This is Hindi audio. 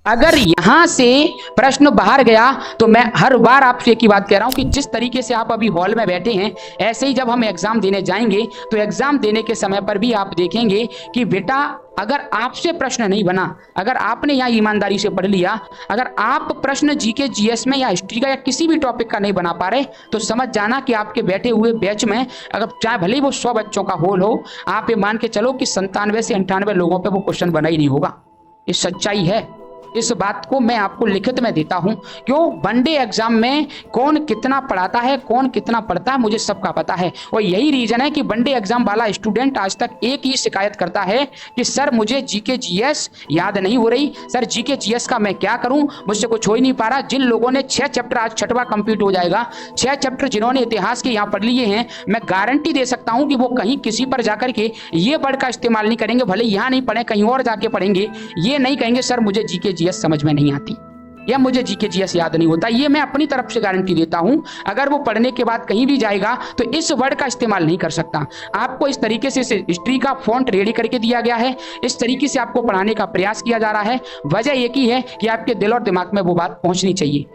अगर यहां से प्रश्न बाहर गया तो मैं हर बार आपसे एक ही बात कह रहा हूं कि जिस तरीके से आप अभी हॉल में बैठे हैं, ऐसे ही जब हम एग्जाम देने जाएंगे तो एग्जाम देने के समय पर भी आप देखेंगे कि बेटा अगर आपसे प्रश्न नहीं बना, अगर आपने यहाँ ईमानदारी से पढ़ लिया, अगर आप प्रश्न जीके जीएस में या हिस्ट्री का या किसी भी टॉपिक का नहीं बना पा रहे, तो समझ जाना कि आपके बैठे हुए बैच में अगर चाहे भले ही वो 100 बच्चों का होल हो, आप ये मान के चलो कि 97 से 98 लोगों पे वो क्वेश्चन बना ही नहीं होगा। ये सच्चाई है। इस बात को मैं आपको लिखित में देता हूं। क्यों? वनडे एग्जाम में कौन कितना पढ़ाता है, कौन कितना पढ़ता है, मुझे सबका पता है। और यही रीजन है कि वनडे एग्जाम वाला स्टूडेंट आज तक एक ही शिकायत करता है कि सर मुझे जीके जीएस याद नहीं हो रही, सर जीके जीएस का मैं क्या करूं, मुझसे कुछ हो ही नहीं पा रहा। जिन लोगों ने 6 चैप्टर, आज 6वां कंप्लीट हो जाएगा, 6 चैप्टर जिन्होंने इतिहास के यहाँ पढ़ लिए हैं, मैं गारंटी दे सकता हूं कि वो कहीं किसी पर जाकर के ये वर्ड का इस्तेमाल नहीं करेंगे, भले यहाँ नहीं पढ़े कहीं और जाके पढ़ेंगे, ये नहीं कहेंगे सर मुझे जीके जीएस समझ में नहीं आती या मुझे जीके जीएस याद नहीं होता। ये मैं अपनी तरफ से गारंटी देता हूं। अगर वो पढ़ने के बाद कहीं भी जाएगा तो इस वर्ड का इस्तेमाल नहीं कर सकता। आपको इस तरीके से हिस्ट्री का फॉन्ट रेडी करके दिया गया है, इस तरीके से आपको पढ़ाने का प्रयास किया जा रहा है। वजह एक ही है कि आपके दिल और दिमाग में वो बात पहुंचनी चाहिए।